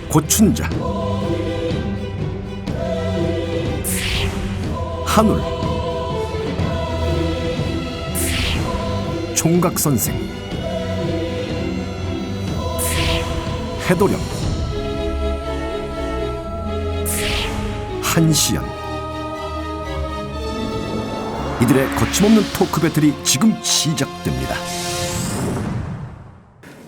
고춘자, 한울, 총각선생, 해도령, 한시연. 이들의 거침없는 토크 배틀이 지금 시작됩니다.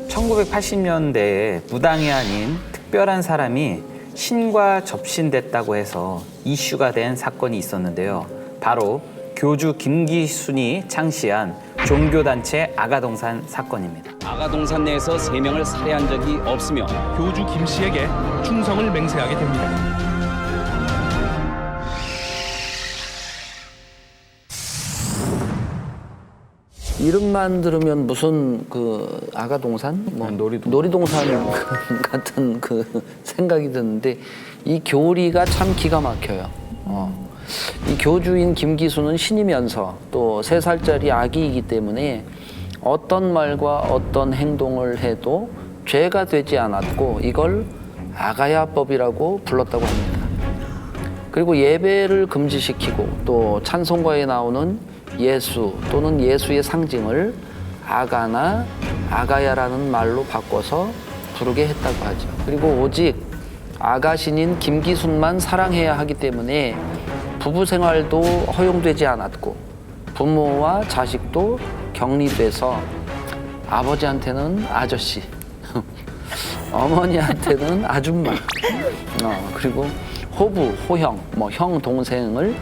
1980년대에 무당이 아닌 특별한 사람이 신과 접신됐다고 해서 이슈가 된 사건이 있었는데요. 바로 교주 김기순이 창시한 종교단체 아가동산 사건입니다. 아가동산 내에서 3명을 살해한 적이 없으며 교주 김 씨에게 충성을 맹세하게 됩니다. 이름만 들으면 무슨 그 아가동산, 뭐 놀이동산 같은 그 생각이 드는데 이 교리가 참 기가 막혀요. 이 교주인 김기수는 신이면서 또 3살짜리 아기이기 때문에 어떤 말과 어떤 행동을 해도 죄가 되지 않았고 이걸 아가야법이라고 불렀다고 합니다. 그리고 예배를 금지시키고 또 찬송가에 나오는 예수 또는 예수의 상징을 아가나 아가야라는 말로 바꿔서 부르게 했다고 하죠. 그리고 오직 아가신인 김기순만 사랑해야 하기 때문에 부부 생활도 허용되지 않았고 부모와 자식도 격리돼서 아버지한테는 아저씨, 어머니한테는 아줌마, 그리고 호부, 호형, 뭐 형, 동생을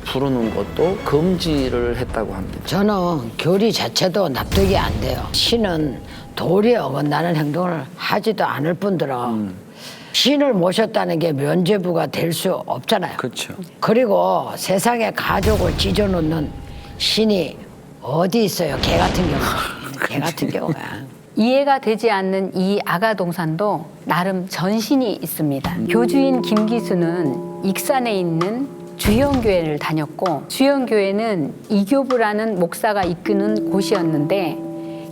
부르는 것도 금지를 했다고 합니다. 저는 교리 자체도 납득이 안 돼요. 신은 도리에 어긋나는 행동을 하지도 않을 뿐더러 신을 모셨다는 게 면죄부가 될 수 없잖아요. 그렇죠. 그리고 세상에 가족을 찢어놓는 신이 어디 있어요? 개 같은 경우. 개 같은 경우야. 이해가 되지 않는 이 아가동산도 나름 전신이 있습니다. 교주인 김기수는 익산에 있는 주현교회를 다녔고 주현교회는 이교부라는 목사가 이끄는 곳이었는데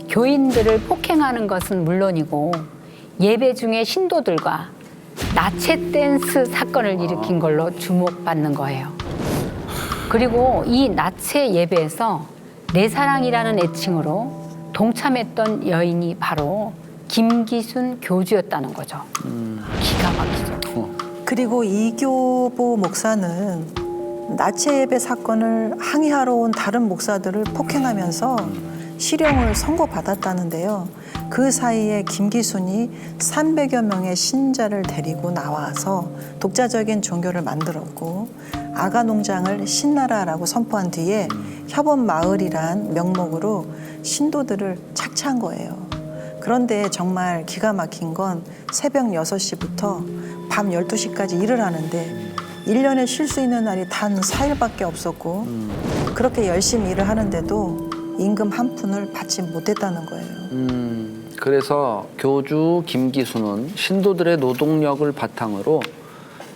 교인들을 폭행하는 것은 물론이고 예배 중에 신도들과 나체 댄스 사건을 일으킨 걸로 주목받는 거예요. 그리고 이 나체 예배에서 내 사랑이라는 애칭으로 동참했던 여인이 바로 김기순 교주였다는 거죠. 기가 막히죠. 그리고 이교부 목사는 나체 예배 사건을 항의하러 온 다른 목사들을 폭행하면서 실형을 선고받았다는데요. 그 사이에 김기순이 300여 명의 신자를 데리고 나와서 독자적인 종교를 만들었고 아가농장을 신나라라고 선포한 뒤에 협업마을이란 명목으로 신도들을 착취한 거예요. 그런데 정말 기가 막힌 건 새벽 6시부터 밤 12시까지 일을 하는데 1년에 쉴 수 있는 날이 단 4일밖에 없었고 그렇게 열심히 일을 하는데도 임금 한 푼을 받지 못했다는 거예요. 그래서 교주 김기수는 신도들의 노동력을 바탕으로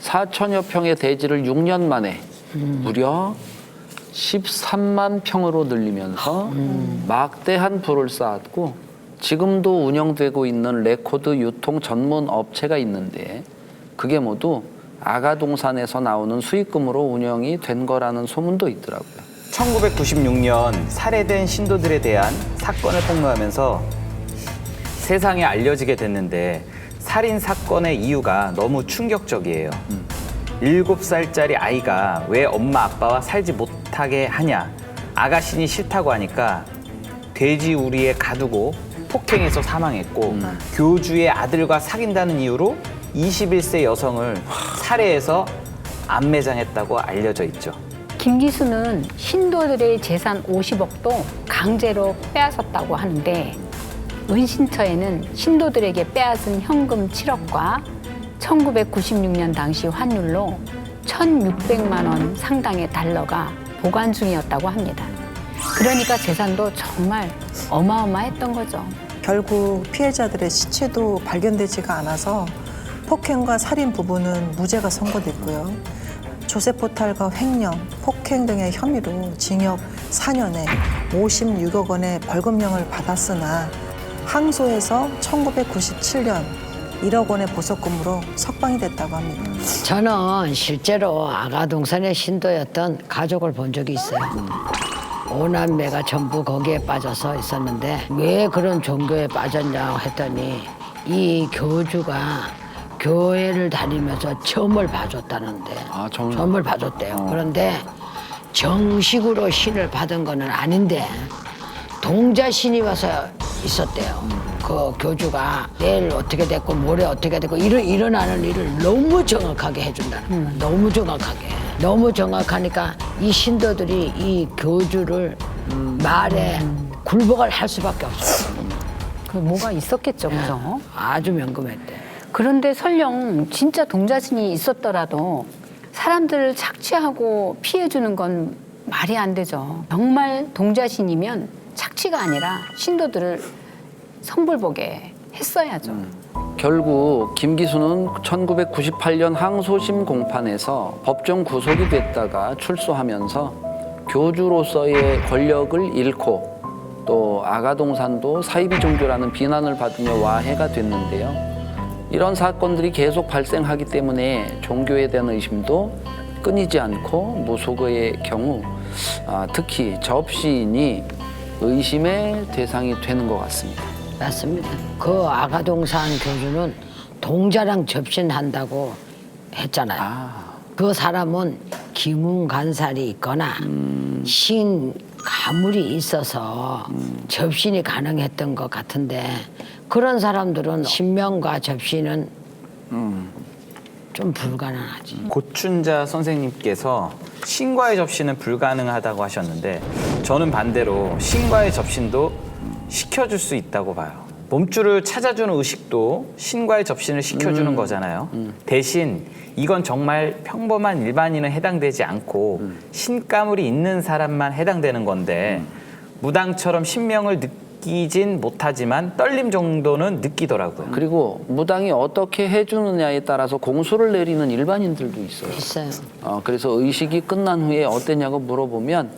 4천여 평의 대지를 6년 만에 무려 13만 평으로 늘리면서 막대한 부를 쌓았고 지금도 운영되고 있는 레코드 유통 전문 업체가 있는데 그게 모두 아가동산에서 나오는 수익금으로 운영이 된 거라는 소문도 있더라고요. 1996년 살해된 신도들에 대한 사건을 폭로하면서 세상에 알려지게 됐는데 살인 사건의 이유가 너무 충격적이에요. 7살짜리 아이가 왜 엄마 아빠와 살지 못하게 하냐, 아가신이 싫다고 하니까 돼지 우리에 가두고 폭행해서 사망했고 교주의 아들과 사귄다는 이유로 21세 여성을 살해해서 안매장했다고 알려져 있죠. 김기수는 신도들의 재산 50억도 강제로 빼앗았다고 하는데 은신처에는 신도들에게 빼앗은 현금 7억과 1996년 당시 환율로 1,600만 원 상당의 달러가 보관 중이었다고 합니다. 그러니까 재산도 정말 어마어마했던 거죠. 결국 피해자들의 시체도 발견되지가 않아서 폭행과 살인 부부는 무죄가 선고됐고요. 조세 포탈과 횡령, 폭행 등의 혐의로 징역 4년에 56억 원의 벌금형을 받았으나 항소해서 1997년 1억 원의 보석금으로 석방이 됐다고 합니다. 저는 실제로 아가동산의 신도였던 가족을 본 적이 있어요. 오남매가 전부 거기에 빠져서 있었는데 왜 그런 종교에 빠졌냐고 했더니 이 교주가 교회를 다니면서 점을 봐줬다는데 아, 점을? 점을 봐줬대요. 그런데 정식으로 신을 받은 거는 아닌데 동자신이 와서 있었대요. 그 교주가 내일 어떻게 됐고 모레 어떻게 됐고 일어나는 일을 너무 정확하게 해준다는 거야. 너무 정확하게. 너무 정확하니까 이 신도들이 이 교주를 말에 굴복을 할 수밖에 없어요. 그 뭐가 있었겠죠, 그죠? 아주 명금했대. 그런데 설령 진짜 동자신이 있었더라도 사람들을 착취하고 피해주는 건 말이 안 되죠. 정말 동자신이면 착취가 아니라 신도들을 성불보게 했어야죠. 결국 김기수는 1998년 항소심 공판에서 법정 구속이 됐다가 출소하면서 교주로서의 권력을 잃고 또 아가동산도 사이비 종교라는 비난을 받으며 와해가 됐는데요. 이런 사건들이 계속 발생하기 때문에 종교에 대한 의심도 끊이지 않고 무속의 경우 특히 접신이 의심의 대상이 되는 것 같습니다. 맞습니다. 그 아가동산 교주는 동자랑 접신한다고 했잖아요. 그 사람은 기문간살이 있거나 신 가물이 있어서 접신이 가능했던 것 같은데 그런 사람들은 신명과 접신은 좀 불가능하지. 고춘자 선생님께서 신과의 접신은 불가능하다고 하셨는데 저는 반대로 신과의 접신도 시켜줄 수 있다고 봐요. 몸줄을 찾아주는 의식도 신과의 접신을 시켜주는 거잖아요. 대신 이건 정말 평범한 일반인은 해당되지 않고 신가물이 있는 사람만 해당되는 건데 무당처럼 신명을 느끼진 못하지만 떨림 정도는 느끼더라고요. 그리고 무당이 어떻게 해주느냐에 따라서 공수를 내리는 일반인들도 있어요. 있어요. 그래서 의식이 끝난 후에 어땠냐고 물어보면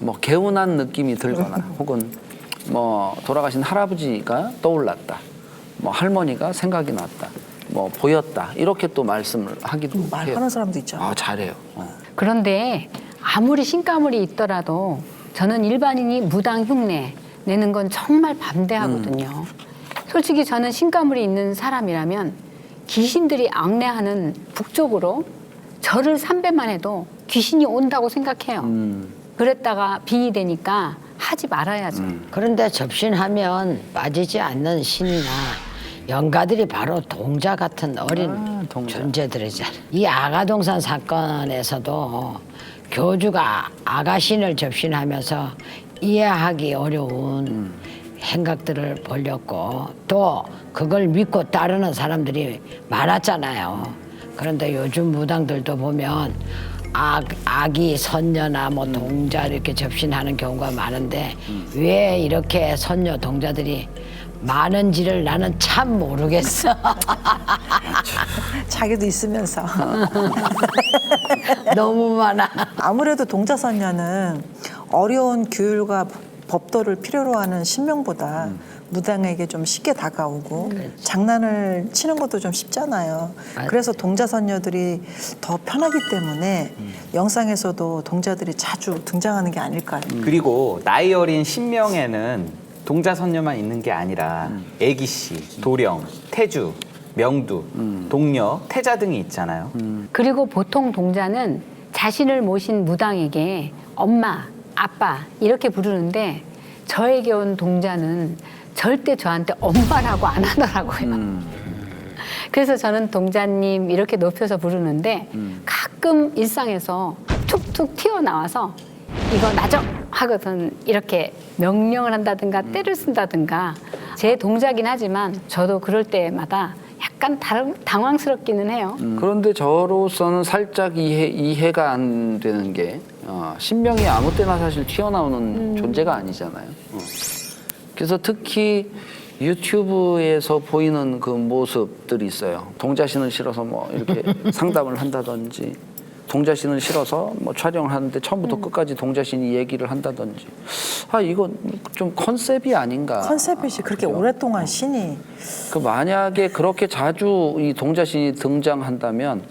뭐 개운한 느낌이 들거나 혹은 뭐 돌아가신 할아버지가 떠올랐다, 뭐 할머니가 생각이 났다, 뭐 보였다 이렇게 또 말씀을 하기도 해요. 말하는 사람도 있죠. 잘해요. 그런데 아무리 신가물이 있더라도 저는 일반인이 무당 흉내 내는 건 정말 반대하거든요. 솔직히 저는 신가물이 있는 사람이라면 귀신들이 앙내하는 북쪽으로 절을 3배만 해도 귀신이 온다고 생각해요. 그랬다가 빙이 되니까 하지 말아야죠. 그런데 접신하면 빠지지 않는 신이나 영가들이 바로 동자 같은 어린 동자. 존재들이잖아요. 이 아가동산 사건에서도 교주가 아가신을 접신하면서 이해하기 어려운 행각들을 벌였고 또 그걸 믿고 따르는 사람들이 많았잖아요. 그런데 요즘 무당들도 보면 아기 선녀나 뭐 동자 이렇게 접신하는 경우가 많은데 왜 이렇게 선녀 동자들이 많은지를 나는 참 모르겠어. 자기도 있으면서. 너무 많아. 아무래도 동자선녀는 어려운 규율과 법도를 필요로 하는 신명보다 무당에게 좀 쉽게 다가오고 장난을 치는 것도 좀 쉽잖아요. 그래서 동자선녀들이 더 편하기 때문에 영상에서도 동자들이 자주 등장하는 게 아닐까요? 그리고 나이 어린 신명에는 동자 선녀만 있는 게 아니라 애기씨, 도령, 태주, 명두, 동녀, 태자 등이 있잖아요. 그리고 보통 동자는 자신을 모신 무당에게 엄마, 아빠 이렇게 부르는데 저에게 온 동자는 절대 저한테 엄마라고 안 하더라고요. 그래서 저는 동자님 이렇게 높여서 부르는데 가끔 일상에서 툭툭 튀어나와서 이거 놔줘 하거든. 이렇게 명령을 한다든가 때를 쓴다든가 제 동자긴 하지만 저도 그럴 때마다 약간 당황스럽기는 해요. 그런데 저로서는 살짝 이해가 안 되는 게 신명이 아무 때나 사실 튀어나오는 존재가 아니잖아요. 그래서 특히 유튜브에서 보이는 그 모습들이 있어요. 동자신을 실어서 뭐 이렇게 상담을 한다든지 동자신을 실어서 뭐 촬영을 하는데 처음부터 끝까지 동자신이 얘기를 한다든지 이거 좀 컨셉이 아닌가. 컨셉이지 그렇게 오랫동안 신이 그 만약에 그렇게 자주 이 동자신이 등장한다면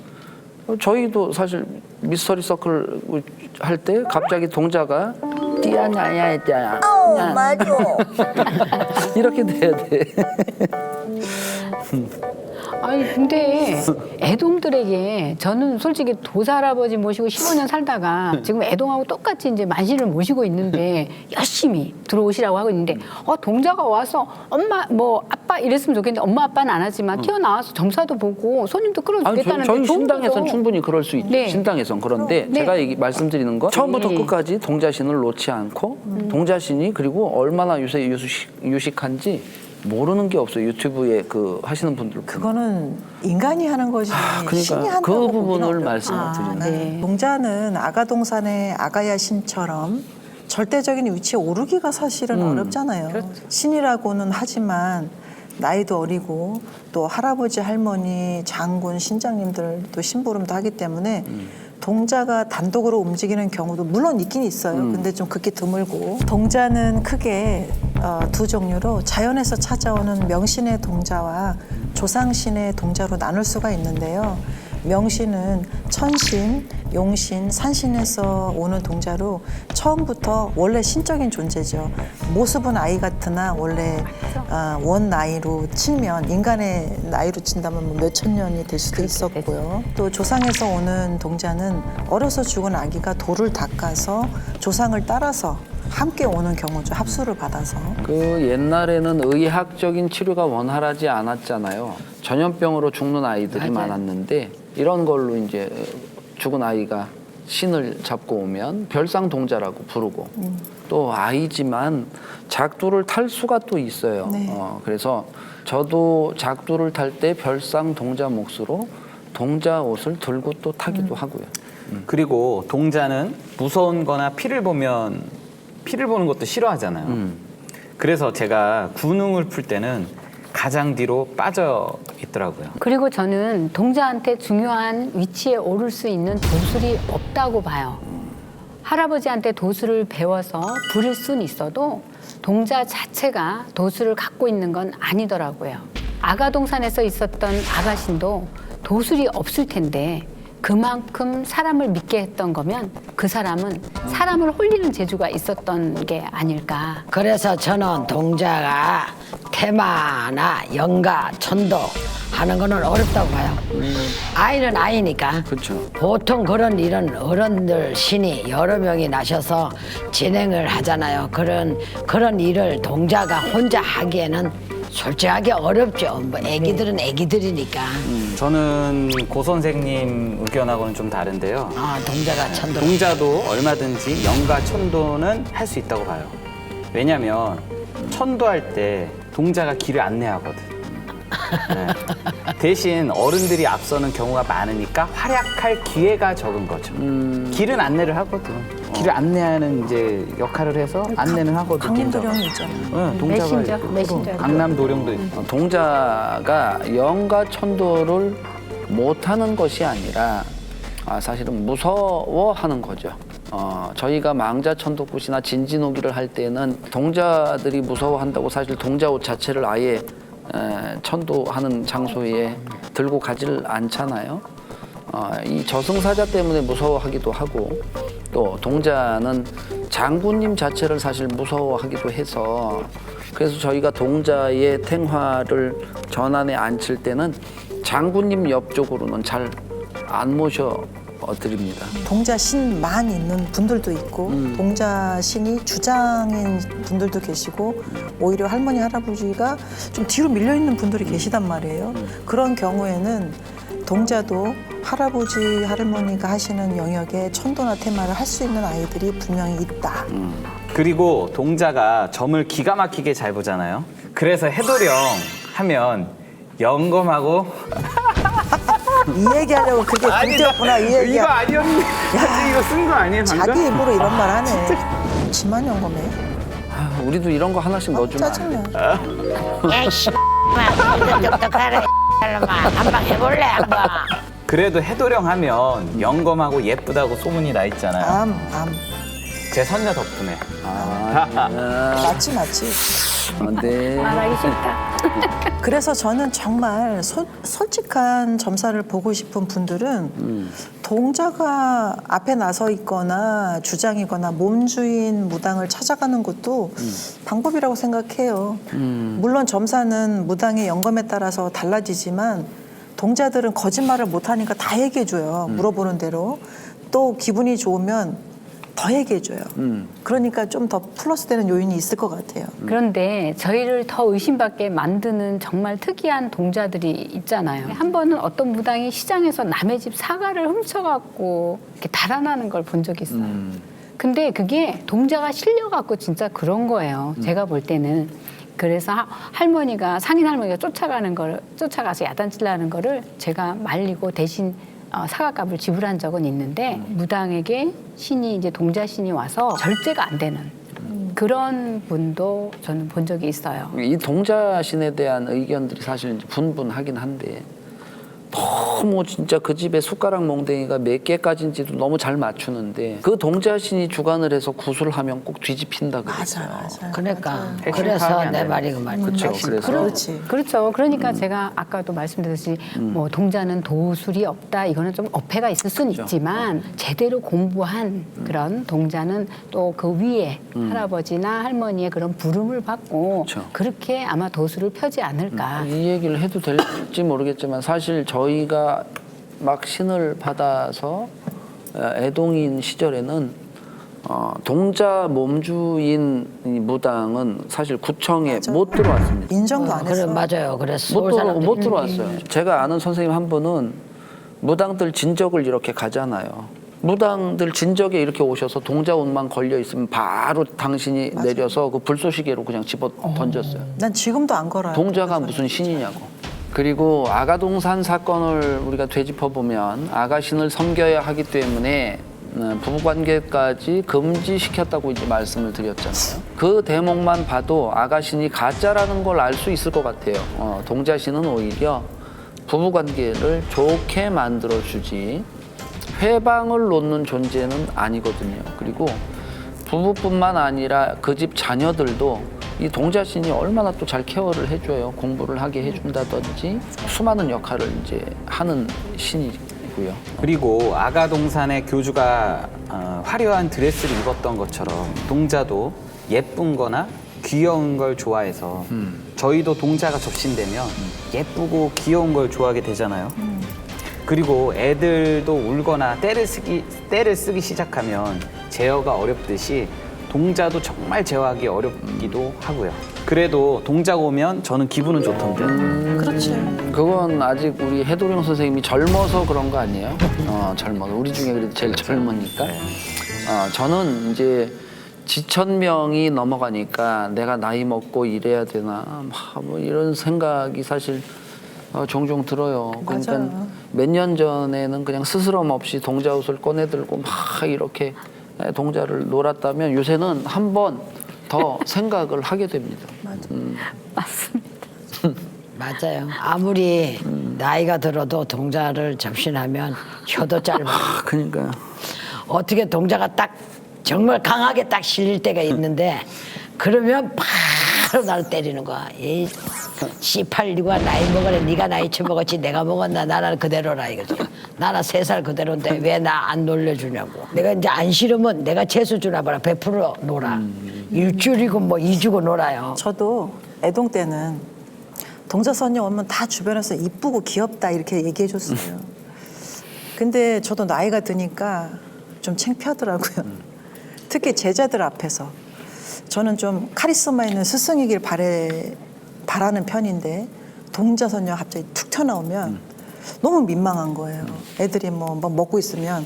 저희도 사실 미스터리 서클 할 때 갑자기 동자가 띠아냐야 있잖아. 맞아. 이렇게 돼야 돼. 아니 근데 애동들에게 저는 솔직히 도사 할아버지 모시고 15년 살다가 지금 애동하고 똑같이 이제 만신을 모시고 있는데 열심히 들어오시라고 하고 있는데 동자가 와서 엄마 뭐 아빠 이랬으면 좋겠는데 엄마 아빠는 안 하지만 튀어나와서 점사도 보고 손님도 끌어주겠다는데 저희 좋은 신당에선 거죠. 충분히 그럴 수 있죠. 네. 신당에선 그런데 네. 제가 말씀드리는 건 처음부터 네. 끝까지 동자신을 놓지 않고 동자신이 그리고 얼마나 요새 유식한지 모르는 게 없어요. 유튜브에 그 하시는 분들. 그거는 인간이 하는 거지 신이 그러니까 한다고 그 부분을 보기는 말씀을 드리는 거예요. 네. 동자는 아가동산의 아가야 신처럼 절대적인 위치에 오르기가 사실은 어렵잖아요. 신이라고는 하지만 나이도 어리고 또 할아버지, 할머니, 장군, 신장님들도 심부름도 하기 때문에 동자가 단독으로 움직이는 경우도 물론 있긴 있어요. 근데 좀 극히 드물고 동자는 크게 두 종류로 자연에서 찾아오는 명신의 동자와 조상신의 동자로 나눌 수가 있는데요. 명신은 천신, 용신, 산신에서 오는 동자로 처음부터 원래 신적인 존재죠. 모습은 아이 같으나 원래 원 나이로 치면 인간의 나이로 친다면 뭐 몇천 년이 될 수도 있었고요. 또 조상에서 오는 동자는 어려서 죽은 아기가 돌을 닦아서 조상을 따라서 함께 오는 경우죠. 합수를 받아서. 그 옛날에는 의학적인 치료가 원활하지 않았잖아요. 전염병으로 죽는 아이들이 많았는데 이런 걸로 이제 죽은 아이가 신을 잡고 오면 별상동자라고 부르고 또 아이지만 작두를 탈 수가 또 있어요. 네. 그래서 저도 작두를 탈 때 별상동자 몫으로 동자 옷을 들고 또 타기도 하고요. 그리고 동자는 무서운 거나 피를 보는 것도 싫어하잖아요. 그래서 제가 군웅을 풀 때는 가장 뒤로 빠져 있더라고요. 그리고 저는 동자한테 중요한 위치에 오를 수 있는 도술이 없다고 봐요. 할아버지한테 도술을 배워서 부릴 수는 있어도 동자 자체가 도술을 갖고 있는 건 아니더라고요. 아가동산에서 있었던 아가신도 도술이 없을 텐데 그만큼 사람을 믿게 했던 거면 그 사람은 사람을 홀리는 재주가 있었던 게 아닐까. 그래서 저는 동자가 태마나 영가, 천도 하는 거는 어렵다고 봐요. 아이는 아이니까. 그렇죠. 보통 그런 일은 어른들 신이 여러 명이 나셔서 진행을 하잖아요. 그런 일을 동자가 혼자 하기에는 솔직하게 어렵죠. 뭐 애기들은 애기들이니까. 저는 고 선생님 의견하고는 좀 다른데요. 동자가 천도. 동자도 얼마든지 영가 천도는 할 수 있다고 봐요. 왜냐면 천도할 때 동자가 길을 안내하거든. 네. 대신 어른들이 앞서는 경우가 많으니까 활약할 기회가 적은 거죠. 길은 안내를 하거든. 길을 안내하는 이제 역할을 해서 안내는 하거든. 강림도령이 있잖아요. 네, 동자가 메신저, 있고. 메신저. 강남 도령도 있고. 동자가 영가 천도를 못하는 것이 아니라 사실은 무서워하는 거죠. 저희가 망자천도굿이나 진진오기를 할 때는 동자들이 무서워한다고 사실 동자 옷 자체를 아예 천도하는 장소에 들고 가지를 않잖아요. 이 저승사자 때문에 무서워하기도 하고 또 동자는 장군님 자체를 사실 무서워하기도 해서 그래서 저희가 동자의 탱화를 전안에 앉힐 때는 장군님 옆쪽으로는 잘 안 모셔드립니다. 동자신만 있는 분들도 있고 동자신이 주장인 분들도 계시고 오히려 할머니 할아버지가 좀 뒤로 밀려 있는 분들이 계시단 말이에요. 그런 경우에는 동자도 할아버지 할머니가 하시는 영역에 천도나 테마를 할 수 있는 아이들이 분명히 있다. 그리고 동자가 점을 기가 막히게 잘 보잖아요. 그래서 해도령 하면 영검하고 이 얘기하려고 그게 문제였구나 이 얘기야. 이거 아니었는데 이거 쓴 거 아니에요 방금? 자기 입으로 이런 말 하네. 지만 영검해. 우리도 이런 거 하나씩 넣어주면 안 돼. 짜증나. 야이씨, 똑똑하라. 한방 해볼래 한방. 그래도 해도령하면 영검하고 예쁘다고 소문이 나 있잖아요. 암. 제 선녀 덕분에. 맞지. 네. 말하기 싫다. 그래서 저는 정말 솔직한 점사를 보고 싶은 분들은 동자가 앞에 나서 있거나 주장이거나 몸주인 무당을 찾아가는 것도 방법이라고 생각해요. 물론 점사는 무당의 영검에 따라서 달라지지만 동자들은 거짓말을 못하니까 다 얘기해줘요. 물어보는 대로. 또 기분이 좋으면 더 얘기해줘요. 그러니까 좀 더 플러스 되는 요인이 있을 것 같아요. 그런데 저희를 더 의심받게 만드는 정말 특이한 동자들이 있잖아요. 한 번은 어떤 무당이 시장에서 남의 집 사과를 훔쳐갖고 이렇게 달아나는 걸 본 적이 있어요. 근데 그게 동자가 실려갖고 진짜 그런 거예요. 제가 볼 때는. 그래서 할머니가 상인 할머니가 쫓아가서 야단치려는 거를 제가 말리고 대신 사과값을 지불한 적은 있는데 무당에게 신이 이제 동자 신이 와서 절제가 안 되는 그런 분도 저는 본 적이 있어요. 이 동자신에 대한 의견들이 사실 이제 분분하긴 한데 너무 진짜 그 집에 숟가락 몽댕이가 몇 개까지인지도 너무 잘 맞추는데 그 동자신이 주관을 해서 구슬을 하면 꼭 뒤집힌다 그랬어요. 맞아. 그러니까 핵심 그래서 파악이 안 내 돼요. 말이 그 말이야. 그렇죠. 그래서 그렇지. 그렇죠. 그러니까 제가 아까도 말씀드렸듯이 뭐 동자는 도술이 없다. 이거는 좀 어폐가 있을 수는 있지만 제대로 공부한 그런 동자는 또 그 위에 할아버지나 할머니의 그런 부름을 받고 그렇죠. 그렇게 아마 도술을 펴지 않을까. 이 얘기를 해도 될지 모르겠지만 사실 저희가 막 신을 받아서 애동인 시절에는 동자 몸주인 무당은 사실 구청에 못 들어왔습니다. 인정도 안 했어. 그래 맞아요. 그래서 못 들어왔어요. 제가 아는 선생님 한 분은 무당들 진적을 이렇게 가잖아요. 무당들 진적에 이렇게 오셔서 동자 옷만 걸려 있으면 바로 당신이 내려서 그 불쏘시개로 그냥 집어 던졌어요. 난 지금도 안 걸어요. 동자가 무슨 신이냐고. 그리고 아가동산 사건을 우리가 되짚어보면 아가신을 섬겨야 하기 때문에 부부관계까지 금지시켰다고 이제 말씀을 드렸잖아요. 그 대목만 봐도 아가신이 가짜라는 걸 알 수 있을 것 같아요. 동자신은 오히려 부부관계를 좋게 만들어주지 회방을 놓는 존재는 아니거든요. 그리고 부부뿐만 아니라 그 집 자녀들도 이 동자신이 얼마나 또 잘 케어를 해줘요. 공부를 하게 해준다든지 수많은 역할을 이제 하는 신이고요. 그리고 아가동산의 교주가 화려한 드레스를 입었던 것처럼 동자도 예쁜 거나 귀여운 걸 좋아해서 저희도 동자가 접신되면 예쁘고 귀여운 걸 좋아하게 되잖아요. 그리고 애들도 울거나 때를 쓰기 시작하면 제어가 어렵듯이 동자도 정말 제어하기 어렵기도 하고요. 그래도 동자가 오면 저는 기분은 좋던데. 그렇지. 그건 아직 우리 해도령 선생님이 젊어서 그런 거 아니에요? 젊어서. 우리 중에 그래도 제일 젊으니까. 저는 이제 지천명이 넘어가니까 내가 나이 먹고 이래야 되나 뭐 이런 생각이 사실 종종 들어요. 그러니까 맞아요. 몇 년 전에는 그냥 스스럼 없이 동자 옷을 꺼내들고 막 이렇게 동자를 놀았다면 요새는 한 번 더 생각을 하게 됩니다. 맞습니다. 맞아요. 아무리 나이가 들어도 동자를 접신하면 혀도 짧아. 그러니까요. 어떻게 동자가 딱 정말 강하게 딱 실릴 때가 있는데 그러면 바로 나를 때리는 거야. 이 씨팔리가 나이 먹으래. 네가 나이 처먹었지 내가 먹었나. 나는 그대로라 이거죠. 나는 3살 그대로인데 왜 나 안 놀려주냐고. 내가 이제 안 싫으면 내가 재수 주나 봐라. 100% 놀아. 일주일이고 뭐 2주고 놀아요. 저도 애동 때는 동자선녀 오면 다 주변에서 이쁘고 귀엽다 이렇게 얘기해 줬어요. 근데 저도 나이가 드니까 좀 창피하더라고요. 특히 제자들 앞에서. 저는 좀 카리스마 있는 스승이길 바라는 편인데 동자선녀 갑자기 툭 튀어나오면 너무 민망한 거예요. 애들이 뭐 먹고 있으면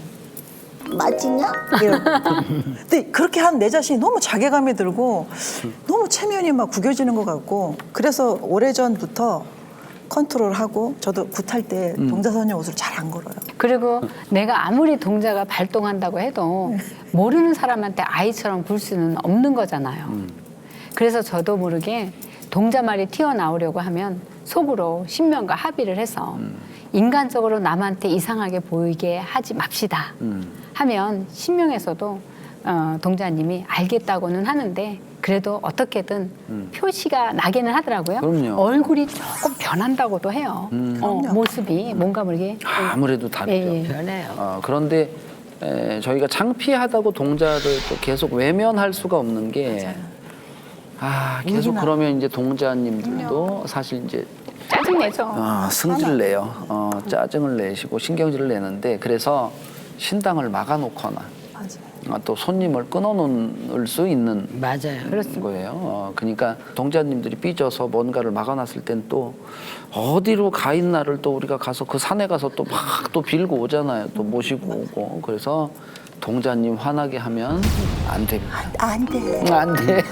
맞지냐? 근데 그렇게 한 내 자신이 너무 자괴감이 들고 너무 체면이 막 구겨지는 것 같고 그래서 오래전부터 컨트롤하고 저도 굿할 때 동자선녀 옷을 잘 안 걸어요. 그리고 내가 아무리 동자가 발동한다고 해도 모르는 사람한테 아이처럼 굴 수는 없는 거잖아요. 그래서 저도 모르게 동자 말이 튀어나오려고 하면 속으로 신명과 합의를 해서 인간적으로 남한테 이상하게 보이게 하지 맙시다 하면 신명에서도 동자님이 알겠다고는 하는데 그래도 어떻게든 표시가 나게는 하더라고요. 그럼요. 얼굴이 조금 변한다고도 해요. 모습이 뭔가 모르게. 아무래도 다르죠. 예, 예. 변해요. 그런데 저희가 창피하다고 동자를 또 계속 외면할 수가 없는 게 계속 그러면 이제 동자님들도 사실 이제 짜증내죠. 승질 내요. 짜증을 내시고 신경질을 내는데 그래서 신당을 막아놓거나 또 손님을 끊어놓을 수 있는 맞아요. 거예요. 그러니까 동자님들이 삐져서 뭔가를 막아놨을 땐 또 어디로 가 있나를 또 우리가 가서 그 산에 가서 또 막 또 빌고 오잖아요. 또 모시고 오고. 그래서 동자님 화나게 하면 안 됩니다. 안 돼. 안 돼.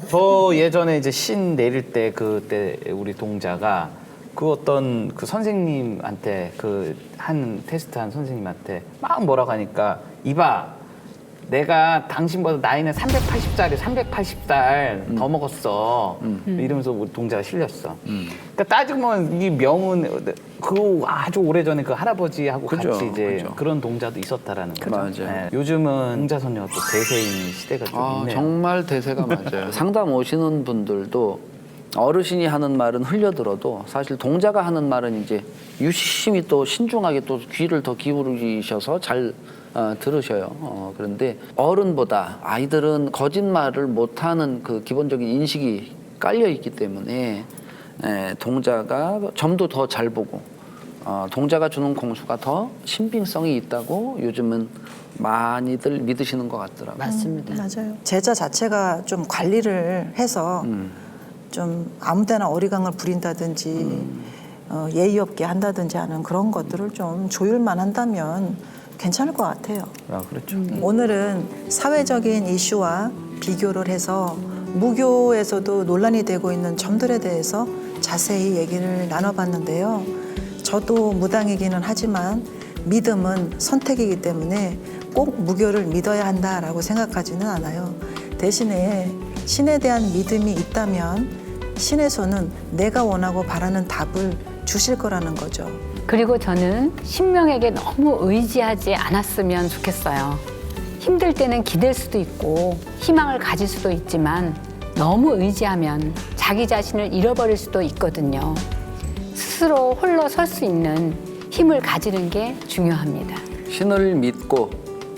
저 예전에 이제 신 내릴 때 그때 우리 동자가 그 어떤 그 선생님한테 그 한 테스트한 선생님한테 막 뭐라고 하니까 이봐 내가 당신보다 나이는 380살이 380살 더 먹었어 이러면서 우리 동자가 실렸어. 그러니까 따지면 이 명은 그 아주 오래전에 그 할아버지하고 그죠, 같이 이제 그죠. 그런 동자도 있었다라는 거죠. 맞아요. 요즘은 동자선녀가 또 대세인 시대가 좀 있네요. 정말 대세가 맞아요. 상담 오시는 분들도 어르신이 하는 말은 흘려들어도 사실 동자가 하는 말은 이제 유심히 또 신중하게 또 귀를 더 기울이셔서 잘 들으셔요. 그런데 어른보다 아이들은 거짓말을 못하는 그 기본적인 인식이 깔려 있기 때문에 동자가 점도 더 잘 보고 동자가 주는 공수가 더 신빙성이 있다고 요즘은 많이들 믿으시는 것 같더라고요. 맞습니다. 맞아요. 제자 자체가 좀 관리를 해서 좀 아무데나 어리광을 부린다든지 예의 없게 한다든지 하는 그런 것들을 좀 조율만 한다면 괜찮을 것 같아요. 그렇죠. 오늘은 사회적인 이슈와 비교를 해서 무교에서도 논란이 되고 있는 점들에 대해서 자세히 얘기를 나눠봤는데요. 저도 무당이기는 하지만 믿음은 선택이기 때문에 꼭 무교를 믿어야 한다라고 생각하지는 않아요. 대신에 신에 대한 믿음이 있다면 신에서는 내가 원하고 바라는 답을 주실 거라는 거죠. 그리고 저는 신명에게 너무 의지하지 않았으면 좋겠어요. 힘들 때는 기댈 수도 있고 희망을 가질 수도 있지만 너무 의지하면 자기 자신을 잃어버릴 수도 있거든요. 스스로 홀로 설 수 있는 힘을 가지는 게 중요합니다. 신을 믿고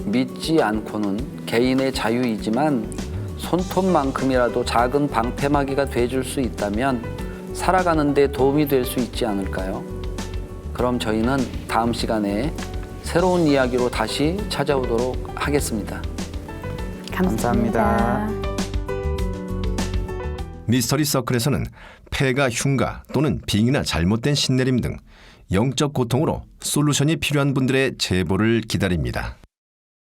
믿지 않고는 개인의 자유이지만 손톱만큼이라도 작은 방패막이가 돼줄 수 있다면 살아가는 데 도움이 될 수 있지 않을까요? 그럼 저희는 다음 시간에 새로운 이야기로 다시 찾아오도록 하겠습니다. 감사합니다. 미스터리 서클에서는 폐가 흉가 또는 빙이나 잘못된 신내림 등 영적 고통으로 솔루션이 필요한 분들의 제보를 기다립니다.